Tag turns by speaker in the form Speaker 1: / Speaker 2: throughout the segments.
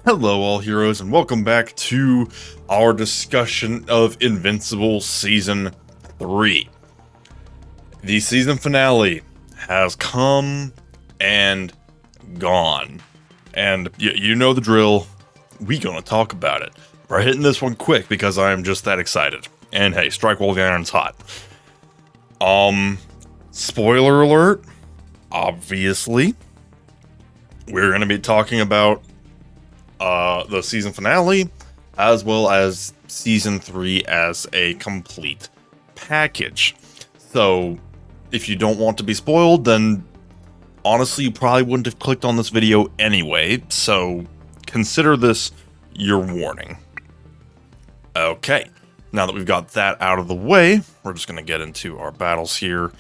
Speaker 1: Hello, all heroes, and welcome back to our discussion of Invincible Season 3. The season finale has come and gone. And you know the drill. We gonna talk about it. We're hitting this one quick because I am just that excited. And hey, strike while the iron's hot. Spoiler alert. Obviously, we're gonna be talking about the season finale, as well as season 3 as a complete package. So, if you don't want to be spoiled, then honestly, you probably wouldn't have clicked on this video anyway, so consider this your warning. Okay, now that we've got that out of the way, we're just going to get into our battles here,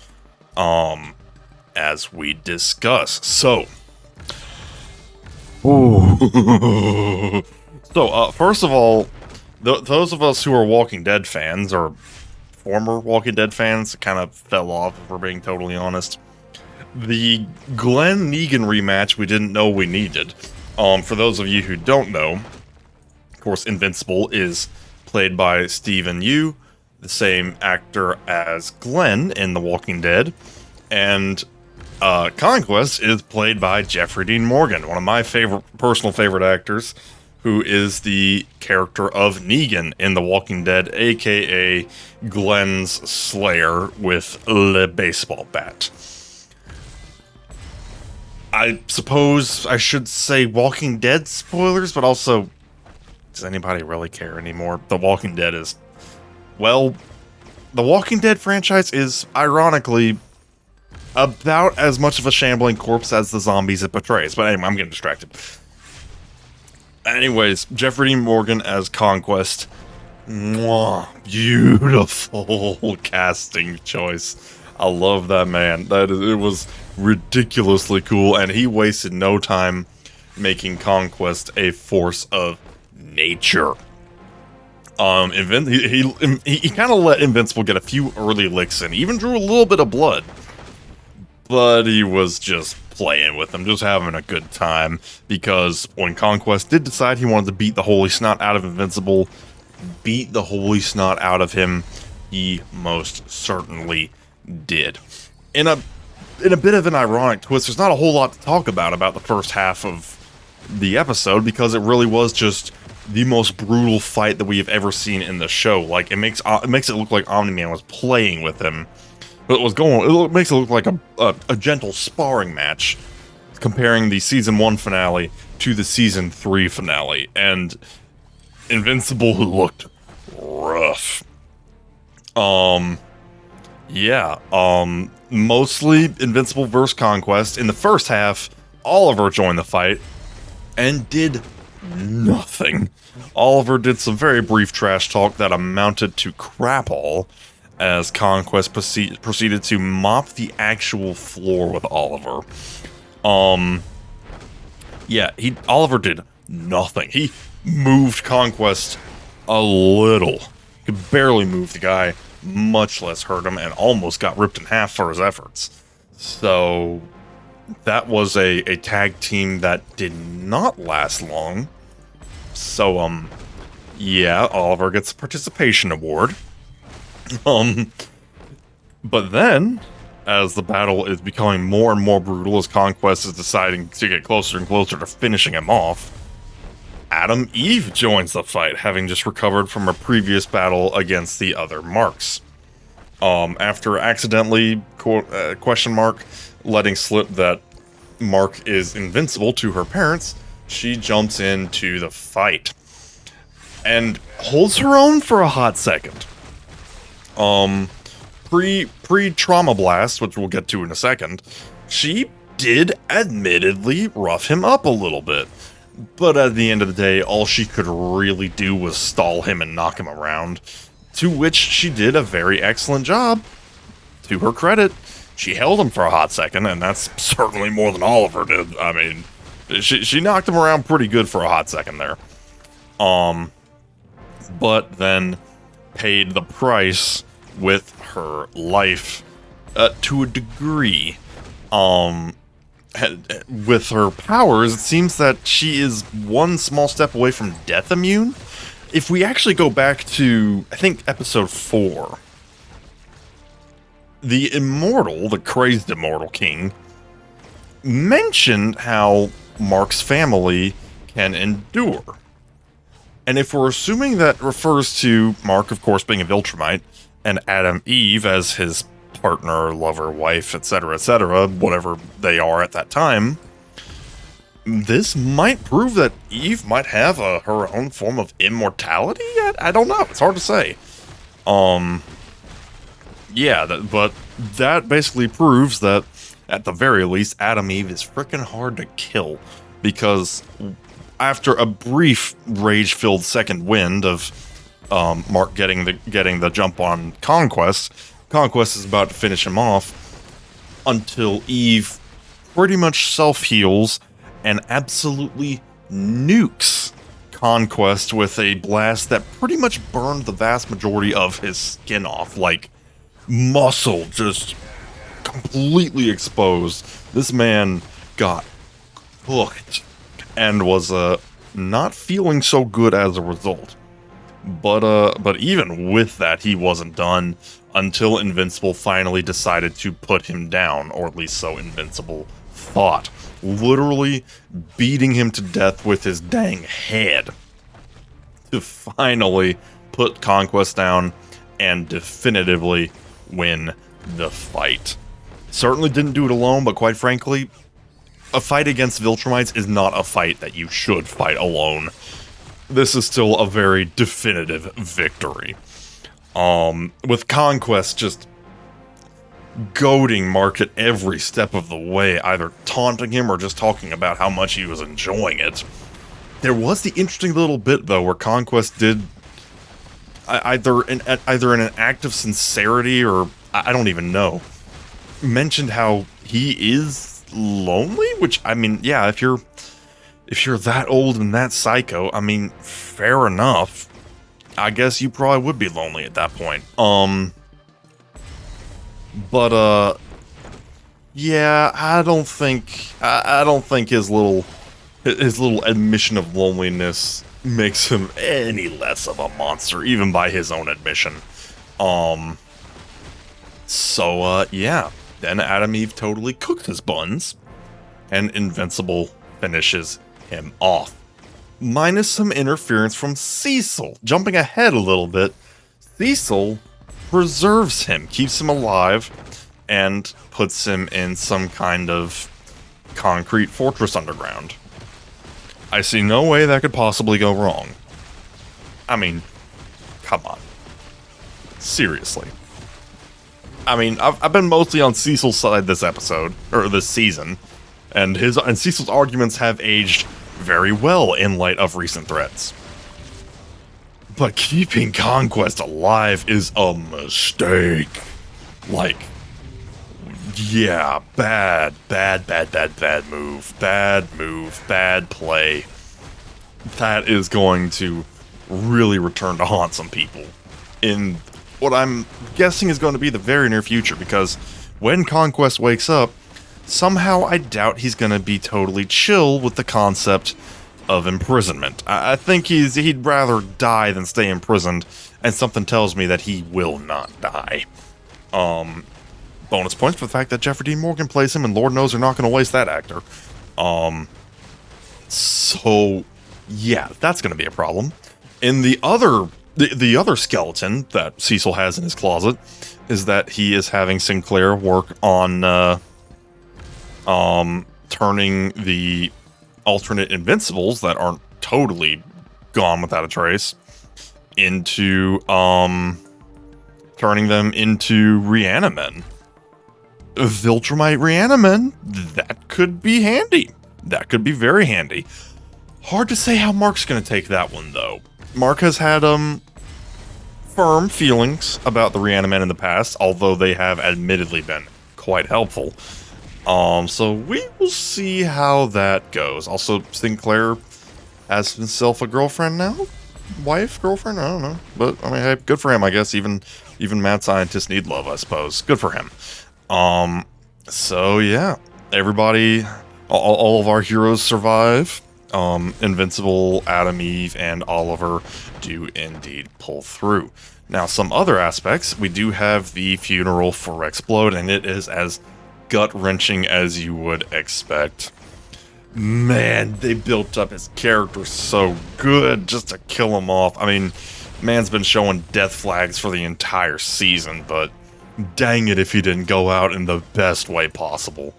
Speaker 1: as we discuss. So, first of all, those of us who are Walking Dead fans, or former Walking Dead fans, kind of fell off, if we're being totally honest. The Glenn Negan rematch we didn't know we needed. For those of you who don't know, of course, Invincible is played by Stephen Yeun, the same actor as Glenn in The Walking Dead, and Conquest is played by Jeffrey Dean Morgan, one of my personal favorite actors, who is the character of Negan in The Walking Dead, aka Glenn's Slayer with the baseball bat. I suppose I should say Walking Dead spoilers, but also, does anybody really care anymore? The Walking Dead is, well, the Walking Dead franchise is, ironically, about as much of a shambling corpse as the zombies it portrays. But anyway, I'm getting distracted. Anyways, Jeffrey Dean Morgan as Conquest. Mwah, beautiful casting choice. I love that man. It was ridiculously cool, and he wasted no time making Conquest a force of nature. He kind of let Invincible get a few early licks in, even drew a little bit of blood. But he was just playing with them, just having a good time, because when Conquest did decide he wanted to beat the holy snot out of Invincible, beat the holy snot out of him, he most certainly did. In a bit of an ironic twist, there's not a whole lot to talk about the first half of the episode, because it really was just the most brutal fight that we have ever seen in the show. Like, it makes it look like Omni-Man was playing with him. But it makes it look like a gentle sparring match, comparing the season 1 finale to the season 3 finale, and Invincible looked rough. Mostly Invincible versus Conquest. In the first half, Oliver joined the fight and did nothing. Oliver did some very brief trash talk that amounted to crap all, as Conquest proceeded to mop the actual floor with Oliver. Oliver did nothing. He moved Conquest a little. He could barely move the guy, much less hurt him, and almost got ripped in half for his efforts. So, that was a tag team that did not last long. So, Oliver gets a participation award. But then, as the battle is becoming more and more brutal, as Conquest is deciding to get closer and closer to finishing him off, Adam Eve joins the fight, having just recovered from a previous battle against the other Marks. After accidentally, letting slip that Mark is invincible to her parents, she jumps into the fight and holds her own for a hot second. Pre-trauma blast, which we'll get to in a second, she did admittedly rough him up a little bit. But at the end of the day, all she could really do was stall him and knock him around, to which she did a very excellent job. To her credit, she held him for a hot second, and that's certainly more than Oliver did. I mean, she knocked him around pretty good for a hot second there. But then paid the price with her life, to a degree. with her powers, it seems that she is one small step away from death immune. If we actually go back to, I think, episode 4, the immortal, the crazed immortal king, mentioned how Mark's family can endure. And if we're assuming that refers to Mark, of course, being a Viltrumite, and Adam Eve as his partner, lover, wife, etc., whatever they are at that time, this might prove that Eve might have her own form of immortality? I don't know. It's hard to say. Yeah, but that basically proves that, at the very least, Adam Eve is freaking hard to kill, because after a brief rage-filled second wind of Mark getting the jump on Conquest is about to finish him off until Eve pretty much self-heals and absolutely nukes Conquest with a blast that pretty much burned the vast majority of his skin off, like muscle just completely exposed. This man got cooked and was not feeling so good as a result. But even with that, he wasn't done until Invincible finally decided to put him down, or at least so Invincible thought. Literally beating him to death with his dang head to finally put Conquest down and definitively win the fight. Certainly didn't do it alone, but quite frankly, a fight against Viltrumites is not a fight that you should fight alone. This is still a very definitive victory. With Conquest just goading Mark at every step of the way, either taunting him or just talking about how much he was enjoying it. There was the interesting little bit, though, where Conquest did either in an act of sincerity, or I don't even know, mentioned how he is lonely, which, I mean, yeah, if you're that old and that psycho, I mean, fair enough. I guess you probably would be lonely at that point. But yeah, I don't think his little admission of loneliness makes him any less of a monster, even by his own admission. So yeah, then Adam Eve totally cooked his buns, and Invincible finishes him off. Minus some interference from Cecil. Jumping ahead a little bit, Cecil preserves him, keeps him alive, and puts him in some kind of concrete fortress underground. I see no way that could possibly go wrong. I mean, come on. Seriously. I mean, I've been mostly on Cecil's side this episode, or this season, and Cecil's arguments have aged very well in light of recent threats. But keeping Conquest alive is a mistake. Like, yeah, bad move. Bad play. That is going to really return to haunt some people in what I'm guessing is going to be the very near future, because when Conquest wakes up, somehow I doubt he's going to be totally chill with the concept of imprisonment. I think he'd rather die than stay imprisoned, and something tells me that he will not die. Bonus points for the fact that Jeffrey Dean Morgan plays him, and Lord knows they're not going to waste that actor. So yeah, that's going to be a problem. In the other skeleton that Cecil has in his closet is that he is having Sinclair work on turning the alternate Invincibles that aren't totally gone without a trace into turning them into Reanimen. Viltrumite Reanimen, that could be handy. That could be very handy. Hard to say how Mark's going to take that one, though. Mark has had firm feelings about the Reanimen in the past, although they have admittedly been quite helpful. So we will see how that goes. Also, Sinclair has himself a girlfriend now? Wife? Girlfriend? I don't know. But, I mean, hey, good for him, I guess. Even mad scientists need love, I suppose. Good for him. So, yeah. Everybody all of our heroes survive. Invincible, Adam, Eve, and Oliver do indeed pull through. Now, some other aspects, we do have the funeral for Explode, and it is as gut-wrenching as you would expect. Man, they built up his character so good just to kill him off. I mean, man's been showing death flags for the entire season, but dang it if he didn't go out in the best way possible.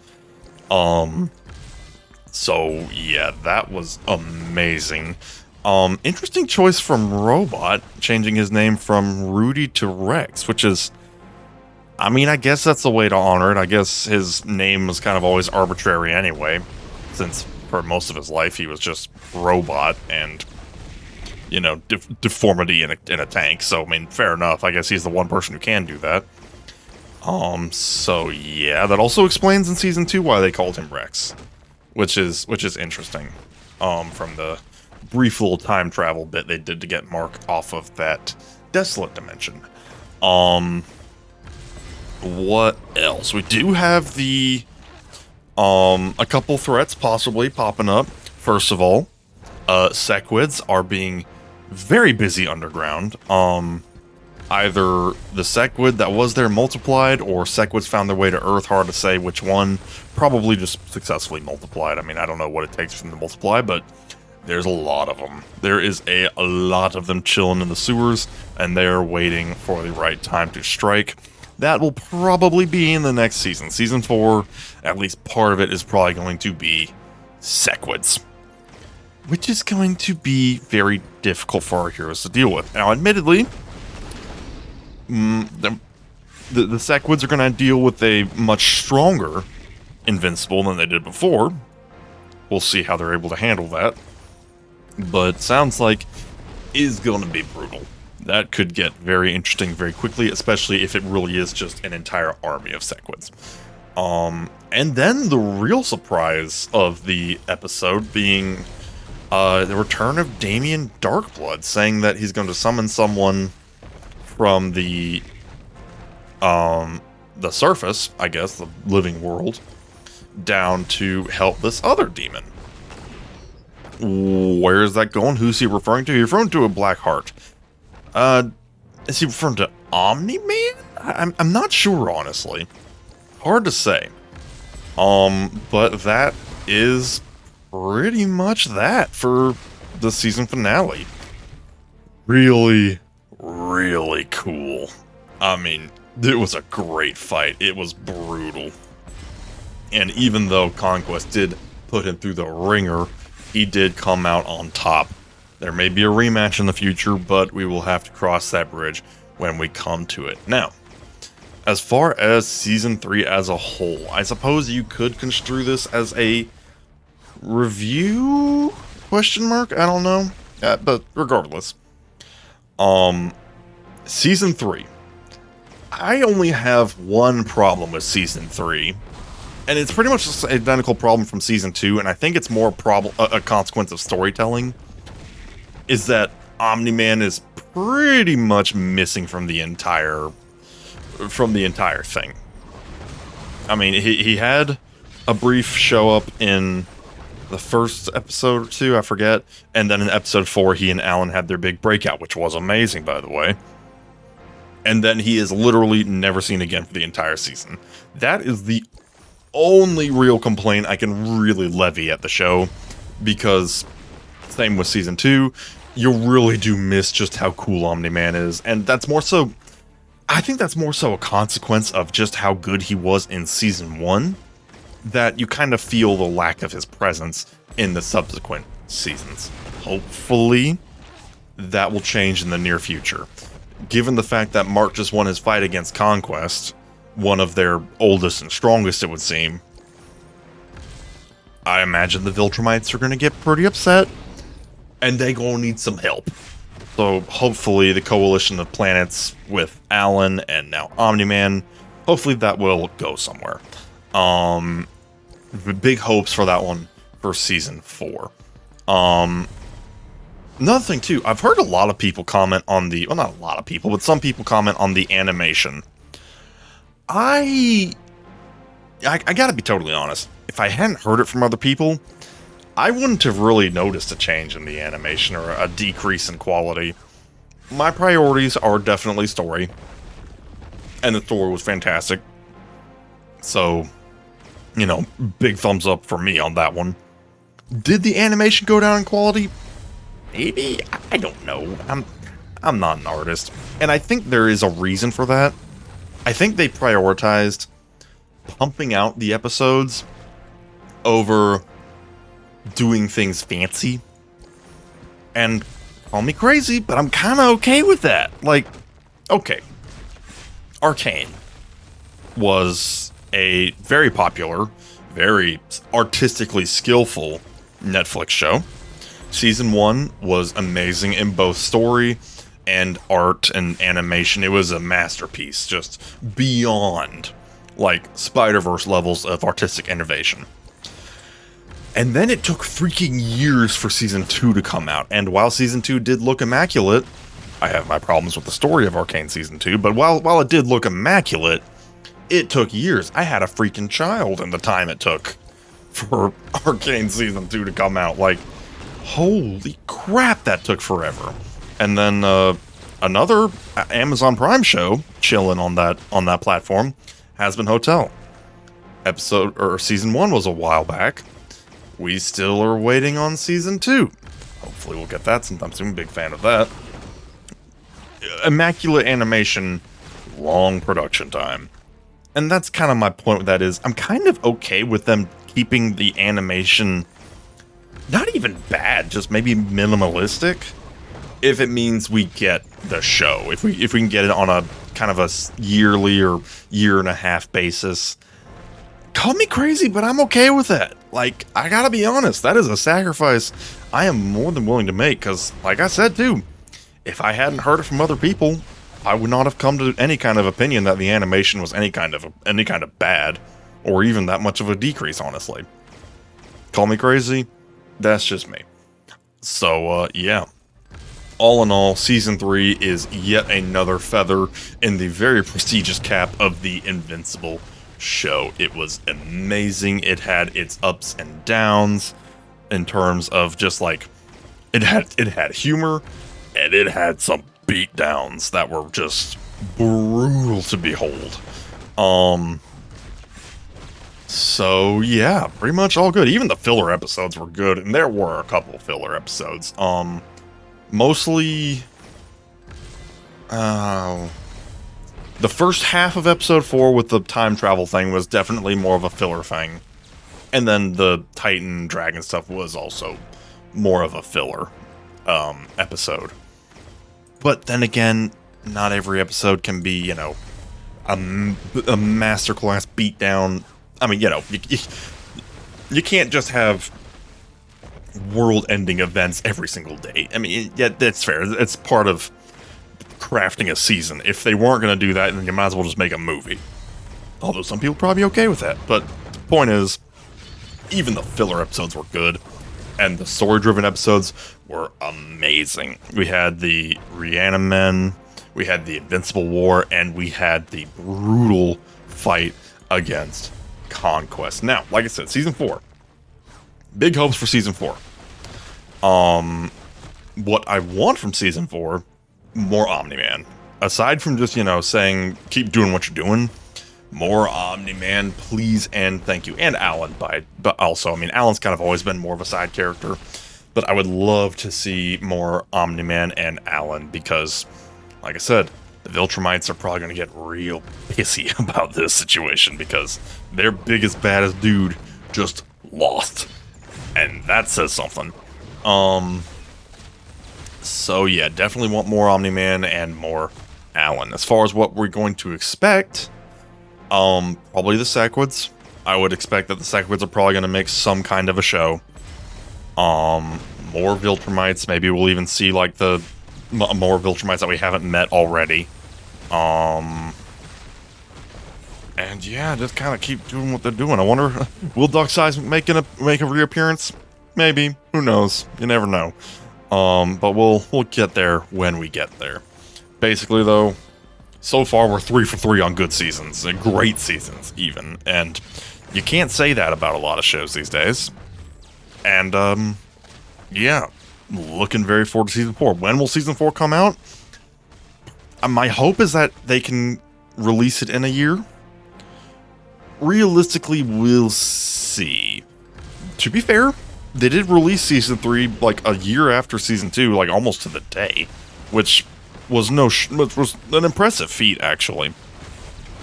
Speaker 1: So yeah, that was amazing. Interesting choice from Robot, changing his name from Rudy to Rex, which is, I mean, I guess that's the way to honor it. I guess his name was kind of always arbitrary anyway, since for most of his life he was just Robot and, you know, deformity in a tank. So, I mean, fair enough. I guess he's the one person who can do that. So yeah, that also explains in Season 2 why they called him Rex, which is interesting, from the brief little time travel bit they did to get Mark off of that desolate dimension. What else? We do have the, a couple threats possibly popping up. First of all, Sequids are being very busy underground. Either the Sequid that was there multiplied, or Sequids found their way to Earth. Hard to say which one. Probably just successfully multiplied. I mean, I don't know what it takes for them to multiply, but there's a lot of them. There is a lot of them chilling in the sewers, and they're waiting for the right time to strike. That will probably be in the next season. Season 4, at least part of it, is probably going to be Sequids, which is going to be very difficult for our heroes to deal with. Now, admittedly, the Sequids are going to deal with a much stronger Invincible than they did before. We'll see how they're able to handle that. But sounds like is going to be brutal. That could get very interesting very quickly, especially if it really is just an entire army of Sequids. And then the real surprise of the episode being the return of Damien Darkblood, saying that he's going to summon someone from the surface, I guess, the living world, down to help this other demon. Where is that going? Who's he referring to? He's referring to a Black Heart. Is he referring to Omni-Man? I'm not sure, honestly. Hard to say. But that is pretty much that for the season finale. Really, really cool. I mean, it was a great fight. It was brutal. And even though Conquest did put him through the ringer, he did come out on top. There may be a rematch in the future, but we will have to cross that bridge when we come to it. Now, as far as Season 3 as a whole, I suppose you could construe this as a review? Question mark? I don't know. But regardless. Season 3. I only have one problem with Season 3. And it's pretty much just an identical problem from Season 2, and I think it's more a consequence of storytelling, is that Omni-Man is pretty much missing from the entire thing. I mean, he had a brief show up in the first episode or two, I forget, and then in episode 4, he and Alan had their big breakout, which was amazing, by the way. And then he is literally never seen again for the entire season. That is the only real complaint I can really levy at the show, because same with Season 2, you really do miss just how cool Omni-Man is, and that's more so, I think that's more so a consequence of just how good he was in Season 1, that you kind of feel the lack of his presence in the subsequent seasons. Hopefully, that will change in the near future. Given the fact that Mark just won his fight against Conquest, one of their oldest and strongest, it would seem, I imagine the Viltrumites are going to get pretty upset, and they going to need some help. So hopefully the coalition of planets with Alan and now Omni-Man, hopefully that will go somewhere. Big hopes for that one for Season 4. Another thing too, I've heard a lot of people comment on the, well, not a lot of people, but some people comment on the animation. I I gotta be totally honest. If I hadn't heard it from other people, I wouldn't have really noticed a change in the animation or a decrease in quality. My priorities are definitely story, and the story was fantastic. So, you know, big thumbs up for me on that one. Did the animation go down in quality? Maybe? I don't know. I'm not an artist. And I think there is a reason for that. I think they prioritized pumping out the episodes over doing things fancy. And call me crazy, but I'm kind of okay with that. Like, okay. Arcane was a very popular, very artistically skillful Netflix show. Season 1 was amazing in both story and art and animation. It was a masterpiece, just beyond, like, Spider-Verse levels of artistic innovation. And then it took freaking years for Season 2 to come out, and while Season 2 did look immaculate, I have my problems with the story of Arcane Season 2, but while it did look immaculate, it took years. I had a freaking child in the time it took for Arcane Season 2 to come out. Like, holy crap, that took forever. And then another Amazon Prime show chilling on that platform has been Hotel. Season 1 was a while back. We still are waiting on Season 2. Hopefully we'll get that sometime soon. Big fan of that. Immaculate animation, long production time. And that's kind of my point with that is, I'm kind of okay with them keeping the animation not even bad, just maybe minimalistic, if it means we get the show. If we can get it on a kind of a yearly or year and a half basis. Call me crazy, but I'm okay with that. Like, I gotta be honest, that is a sacrifice I am more than willing to make, because, like I said too, if I hadn't heard it from other people, I would not have come to any kind of opinion that the animation was any kind of bad, or even that much of a decrease, honestly. Call me crazy, that's just me. So, yeah. All in all, Season 3 is yet another feather in the very prestigious cap of the Invincible show. It was amazing. It had its ups and downs in terms of just like, it had humor, and it had some beatdowns that were just brutal to behold. So yeah, pretty much all good. Even the filler episodes were good, and there were a couple filler episodes. Mostly, the first half of episode 4 with the time travel thing was definitely more of a filler thing. And then the Titan Dragon stuff was also more of a filler episode. But then again, not every episode can be, you know, a masterclass beatdown. I mean, you know, you can't just have world-ending events every single day. I mean, yeah, that's fair. It's part of crafting a season. If they weren't going to do that, then you might as well just make a movie. Although some people probably be okay with that. But the point is, even the filler episodes were good, and the story-driven episodes were amazing. We had the Reanimen, we had the Invincible War, and we had the brutal fight against Conquest. Now, like I said, Season 4. Big hopes for Season 4. What I want from Season 4, more Omni-Man. Aside from just, you know, saying, keep doing what you're doing, more Omni-Man, please and thank you. And Alan, but also, I mean, Alan's kind of always been more of a side character, but I would love to see more Omni-Man and Alan, because, like I said, the Viltrumites are probably going to get real pissy about this situation, because their biggest, baddest dude just lost. And that says something. So yeah, definitely want more Omni-Man and more Alan. As far as what we're going to expect, probably the Sequids. I would expect that the Sequids are probably going to make some kind of a show. More Viltrumites. Maybe we'll even see like the more Viltrumites that we haven't met already. And yeah, just kind of keep doing what they're doing. I wonder, will Darkseid make a reappearance? Maybe. Who knows? You never know. But we'll get there when we get there. Basically, though, So far, we're 3 for 3 on good seasons, and great seasons, even. And you can't say that about a lot of shows these days. And, yeah, looking very forward to Season 4. When will Season 4 come out? My hope is that they can release it in a year. Realistically, we'll see. To be fair, they did release Season 3, like, a year after Season 2, like, almost to the day. Which was which was an impressive feat, actually.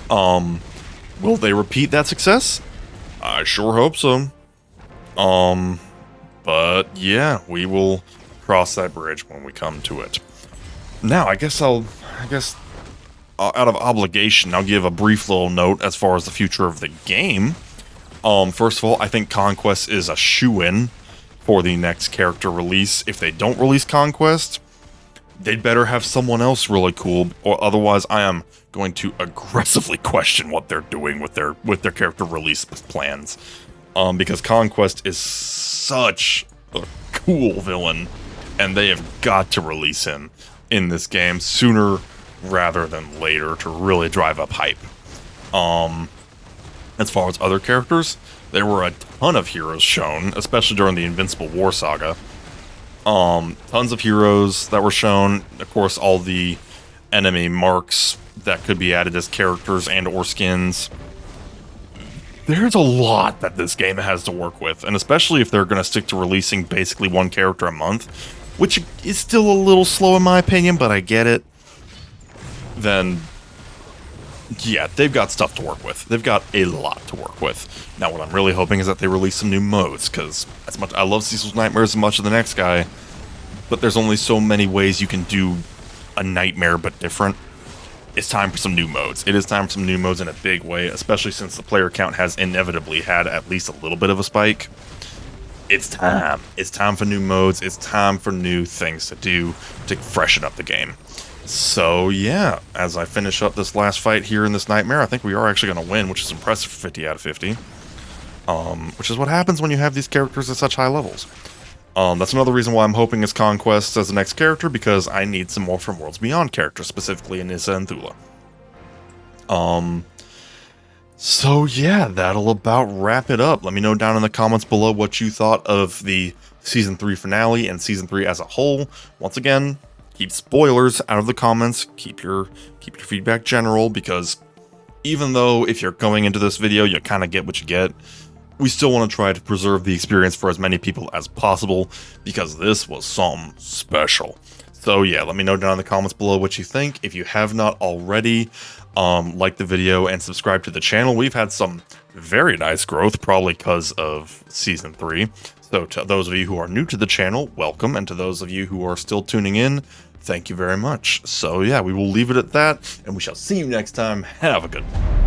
Speaker 1: Will they repeat that success? I sure hope so. But yeah, we will cross that bridge when we come to it. Now, I guess out of obligation, I'll give a brief little note as far as the future of the game. First of all, I think Conquest is a shoo-in for the next character release. If they don't release Conquest, they'd better have someone else really cool, or otherwise I am going to aggressively question what they're doing with their character release plans. Because Conquest is such a cool villain, and they have got to release him in this game sooner rather than later to really drive up hype. As far as other characters, there were a ton of heroes shown, especially during the Invincible War Saga. Tons of heroes that were shown. Of course, all the enemy marks that could be added as characters and or skins. There's a lot that this game has to work with, and especially if they're going to stick to releasing basically one character a month, which is still a little slow in my opinion, but I get it. Then, yeah, they've got stuff to work with. They've got a lot to work with. Now, what I'm really hoping is that they release some new modes, because as much I love Cecil's Nightmares as much as the next guy, but there's only so many ways you can do a nightmare but different. It's time for some new modes. It is time for some new modes in a big way, especially since the player count has inevitably had at least a little bit of a spike. It's time. It's time for new modes. It's time for new things to do to freshen up the game. So yeah, as I finish up this last fight here in this nightmare, I think we are actually going to win, which is impressive for 50 out of 50. Which is what happens when you have these characters at such high levels. That's another reason why I'm hoping it's Conquest as the next character, because I need some more from Worlds Beyond characters, specifically Anissa and Thula. So yeah, that'll about wrap it up. Let me know down in the comments below what you thought of the Season 3 finale and Season 3 as a whole. Once again, keep spoilers out of the comments. Keep your feedback general, because even though if you're going into this video, you kind of get what you get, we still want to try to preserve the experience for as many people as possible, because this was something special. So yeah, let me know down in the comments below what you think. If you have not already, like the video and subscribe to the channel. We've had some very nice growth, probably because of Season 3. So to those of you who are new to the channel, welcome. And to those of you who are still tuning in, thank you very much. So yeah, we will leave it at that, and we shall see you next time. Have a good one.